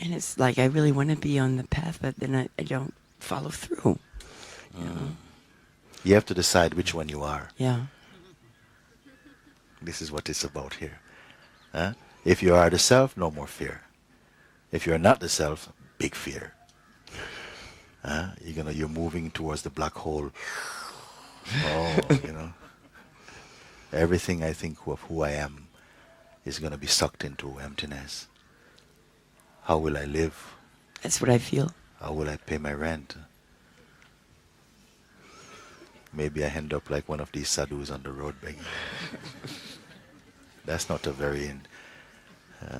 And it's like I really want to be on the path, but then I don't follow through. You know? You have to decide which one you are. Yeah. This is what it's about here. Huh? If you are the self, no more fear. If you're not the self, big fear. You're moving towards the black hole. Oh. Everything I think of who I am is going to be sucked into emptiness. How will I live? That's what I feel. How will I pay my rent? Maybe I end up like one of these sadhus on the road begging. That's not a very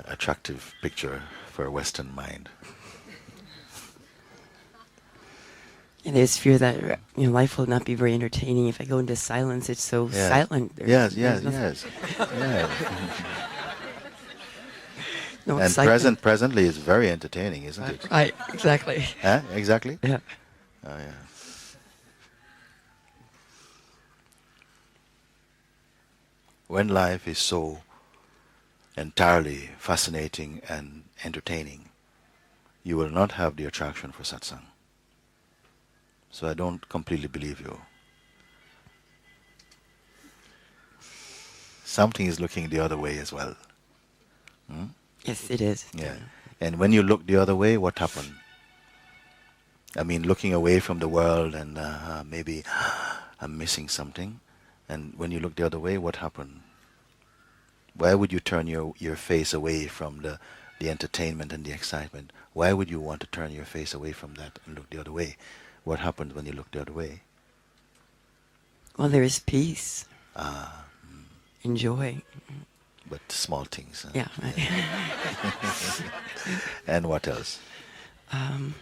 attractive picture for a Western mind. And there's fear that life will not be very entertaining. If I go into silence, it's so silent. Yes. No And excitement. presently is very entertaining, isn't it? Right, exactly. Huh? Exactly? Yeah. Oh, yeah. When life is so entirely fascinating and entertaining, you will not have the attraction for satsang. So I don't completely believe you. Something is looking the other way as well. Yes, it is. Yeah. And when you look the other way, what happened? I mean, looking away from the world and maybe I'm missing something. And when you look the other way, what happened? Why would you turn your face away from the entertainment and the excitement? Why would you want to turn your face away from that and look the other way? What happened when you look the other way? Well, there is peace. And joy. But small things. Huh? Yeah. And what else? And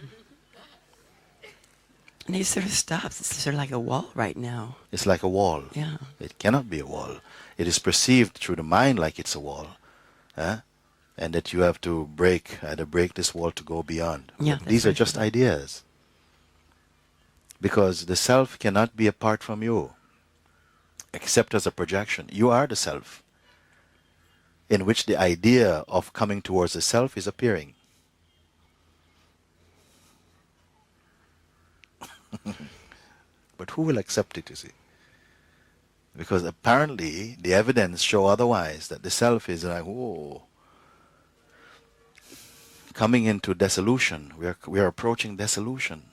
it sort of stops. It's sort of like a wall right now. It's like a wall. Yeah. It cannot be a wall. It is perceived through the mind like it's a wall. Huh? And that you have to either break this wall to go beyond. Yeah, These are just ideas. Because the self cannot be apart from you, except as a projection. You are the self, in which the idea of coming towards the self is appearing. But who will accept it, you see? Because apparently the evidence show otherwise, that the self is like, whoa, coming into dissolution. We are approaching dissolution.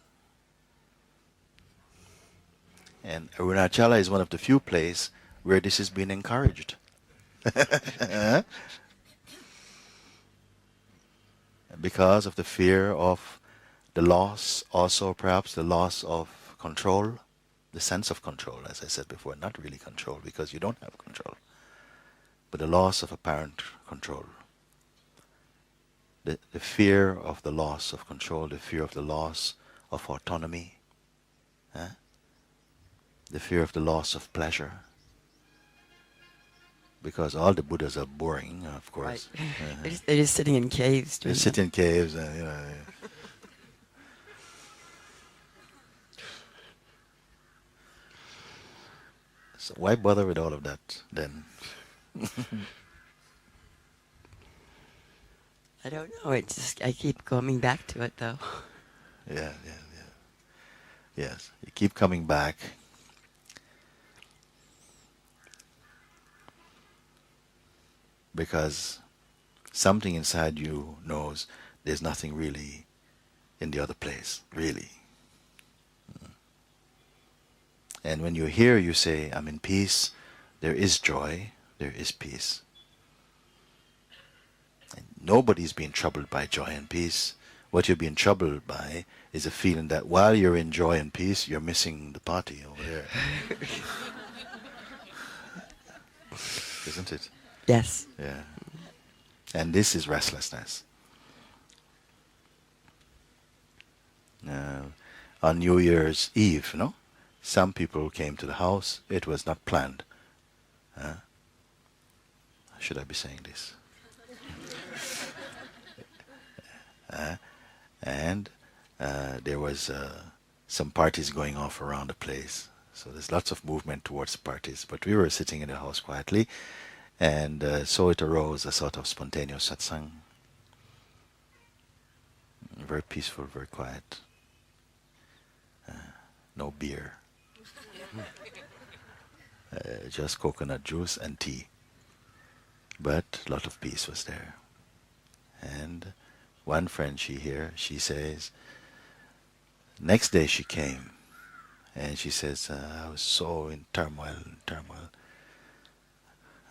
And Arunachala is one of the few places where this is being encouraged. Because of the fear of the loss, also perhaps the loss of control, the sense of control, as I said before, not really control because you don't have control, but the loss of apparent control. The fear of the loss of control, the fear of the loss of autonomy, the fear of the loss of pleasure. Because all the Buddhas are boring, of course. Right. They're just sitting in caves. They sit in caves and, So why bother with all of that then? I don't know. It's just I keep coming back to it though. Yeah. Yes, you keep coming back. Because something inside you knows there's nothing really in the other place, really. And when you're here, you say, I'm in peace. There is joy. There is peace. And nobody's being troubled by joy and peace. What you're being troubled by is a feeling that while you're in joy and peace, you're missing the party over there. Isn't it? Yes. Yeah. And this is restlessness. On New Year's Eve, some people came to the house. It was not planned. Should I be saying this? And there was some parties going off around the place. So there's lots of movement towards parties. But we were sitting in the house quietly. And so it arose a sort of spontaneous satsang. very peaceful, very quiet. No beer. Just coconut juice and tea. But a lot of peace was there. And one friend she says, next day she came, and she says, I was so in turmoil.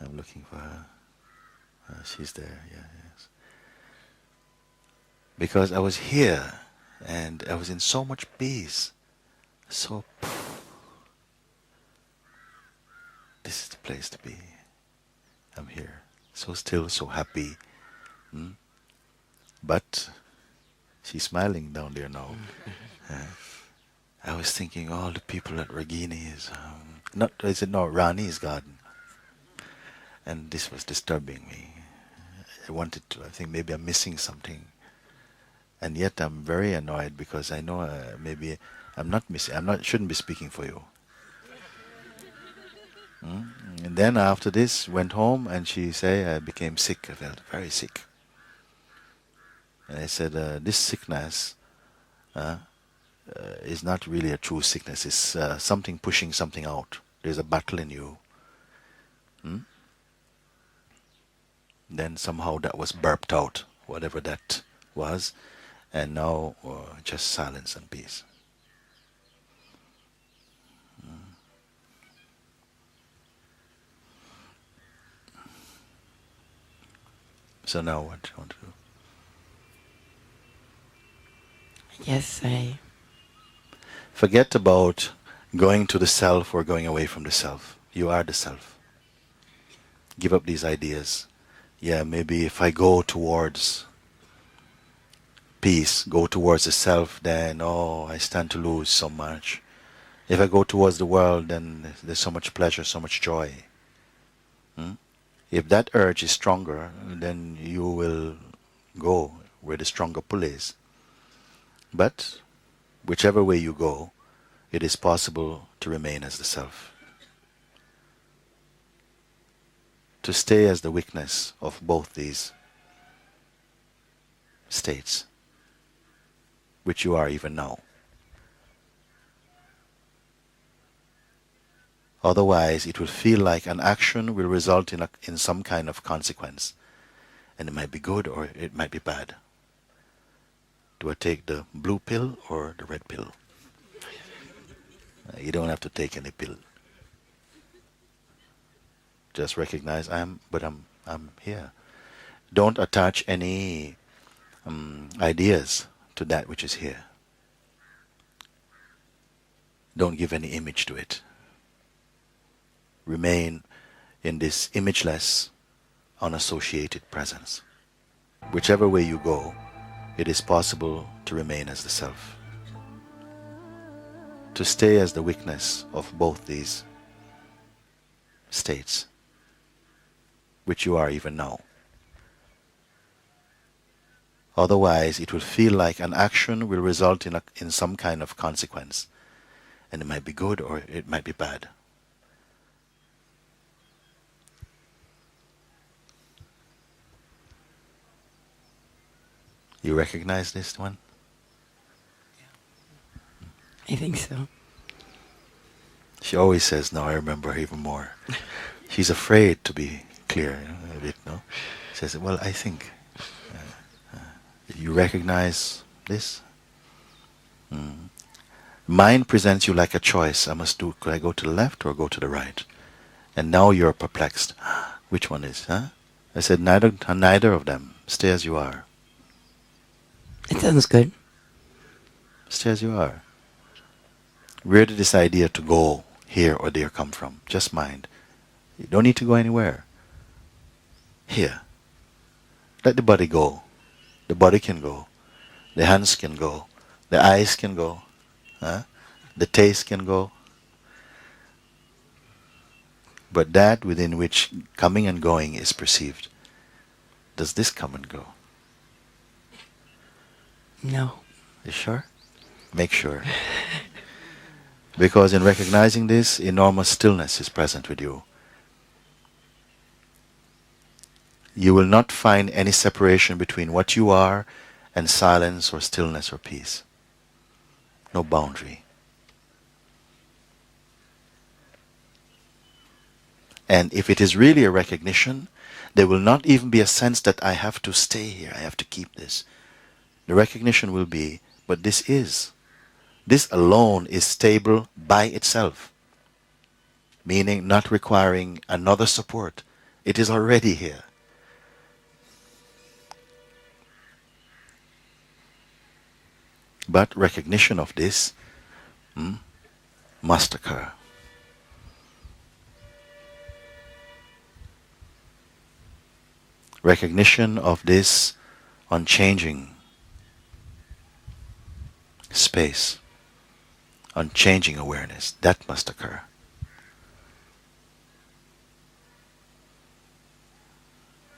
I'm looking for her. She's there, yes. Because I was here, and I was in so much peace. So, this is the place to be. I'm here. So still, so happy. But she's smiling down there now. I was thinking all the people at Ragini's, Rani's garden. And this was disturbing me. I think maybe I'm missing something. And yet I'm very annoyed because I know maybe I'm not missing, shouldn't be speaking for you. And then after this, went home and she said, I became sick. I felt very sick. And I said, this sickness is not really a true sickness. It's something pushing something out. There's a battle in you. Then somehow that was burped out, whatever that was. And now just silence and peace. So now what do you want to do? Yes, I... Forget about going to the self or going away from the self. You are the self. Give up these ideas. Yeah, maybe if I go towards peace, go towards the self, then, I stand to lose so much. If I go towards the world, then there's so much pleasure, so much joy. If that urge is stronger, then you will go where the stronger pull is. But whichever way you go, it is possible to remain as the self. To stay as the weakness of both these states, which you are even now. Otherwise, it will feel like an action will result in some kind of consequence. And it might be good or it might be bad. Do I take the blue pill or the red pill? You don't have to take any pill. Just recognize I'm here. Don't attach any ideas to that which is here. Don't give any image to it. Remain in this imageless, unassociated presence. Whichever way you go, it is possible to remain as the self. To stay as the weakness of both these states, which you are even now. Otherwise, it will feel like an action will result in some kind of consequence. And it might be good or it might be bad. You recognize this one? I think so. She always says, no, I remember her even more. She's afraid to be clear, a bit, no? She says, well, I think. You recognize this? Mind presents you like a choice. Could I go to the left or go to the right? And now you're perplexed. Which one is, huh? I said, neither of them. Stay as you are. It sounds good. Stay as you are. Where did this idea to go here or there come from? Just mind. You don't need to go anywhere. Here. Let the body go. The body can go. The hands can go. The eyes can go. The taste can go. But that within which coming and going is perceived, does this come and go? No. You sure? Make sure. Because in recognizing this, enormous stillness is present with you. You will not find any separation between what you are and silence or stillness or peace. No boundary. And if it is really a recognition, there will not even be a sense that I have to stay here, I have to keep this. The recognition will be, but this alone is stable by itself, meaning not requiring another support. It is already here. But recognition of this must occur. Recognition of this unchanging space, unchanging awareness, that must occur.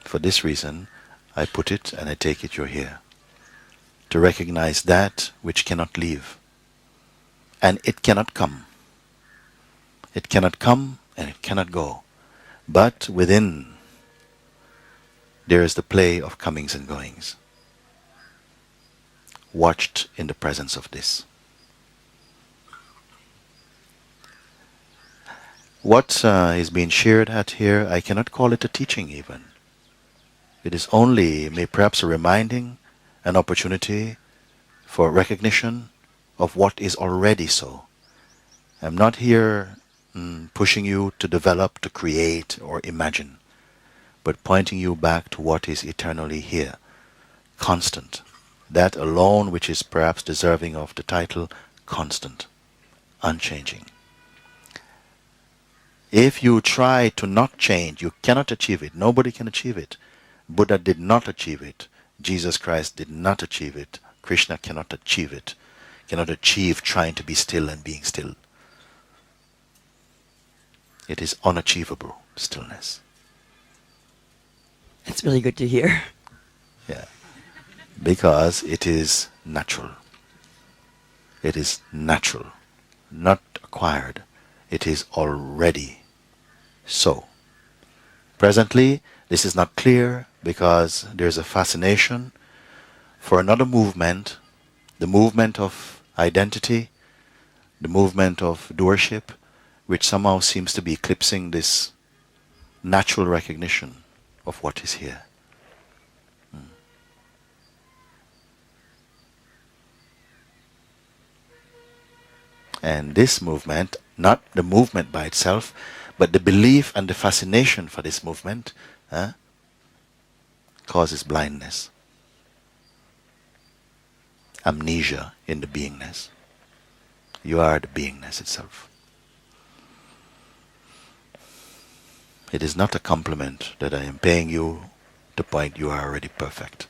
For this reason, I put it and I take it you're here. To recognize that which cannot leave. And it cannot come. It cannot come and it cannot go. But within there is the play of comings and goings, watched in the presence of this. What is being shared at here, I cannot call it a teaching even. It is only perhaps a reminding, an opportunity for recognition of what is already so. I'm not here pushing you to develop, to create or imagine, but pointing you back to what is eternally here, constant. That alone which is perhaps deserving of the title constant, unchanging. If you try to not change, you cannot achieve it. Nobody can achieve it. Buddha did not achieve it. Jesus Christ did not achieve it. Krishna cannot achieve it. Cannot achieve trying to be still and being still. It is unachievable stillness. It's really good to hear. Yeah. Because it is natural. It is natural, not acquired. It is already so. Presently, this is not clear because there's a fascination for another movement, the movement of identity, the movement of doership, which somehow seems to be eclipsing this natural recognition of what is here. And this movement, not the movement by itself, but the belief and the fascination for this movement causes blindness, amnesia in the beingness. You are the beingness itself. It is not a compliment that I am paying you to point you are already perfect.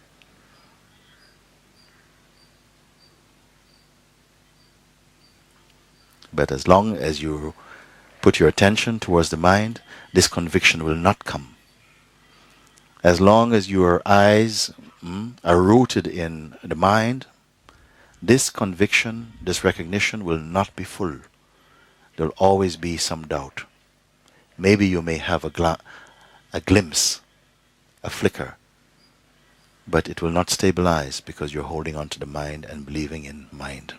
But as long as you put your attention towards the mind, this conviction will not come. As long as your eyes are rooted in the mind, this conviction, this recognition will not be full. There will always be some doubt. Maybe you may have a glimpse, a flicker, but it will not stabilize because you're holding on to the mind and believing in mind.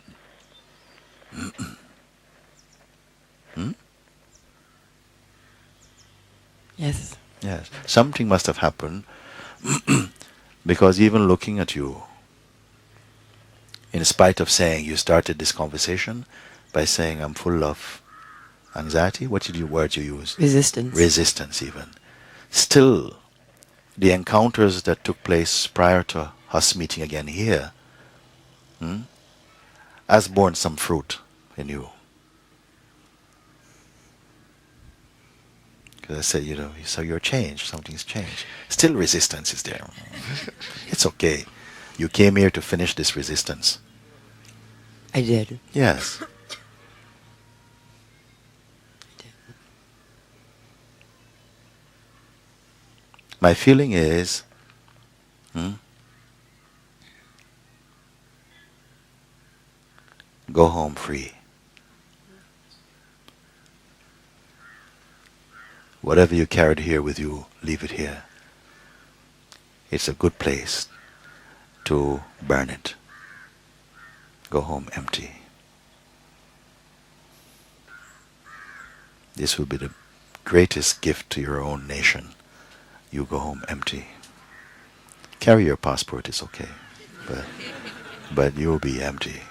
Yes. Yes. Something must have happened because even looking at you, in spite of saying you started this conversation by saying I'm full of anxiety, what did you words you use? Resistance. Resistance even. Still, the encounters that took place prior to us meeting again here has borne some fruit in you. Because I said, so you're changed, something's changed. Still resistance is there. It's okay. You came here to finish this resistance. I did. Yes. My feeling is, go home free. Whatever you carried here with you, leave it here. It's a good place. to burn it. Go home empty. This will be the greatest gift to your own nation. You go home empty. Carry your passport, it's okay. But you'll be empty.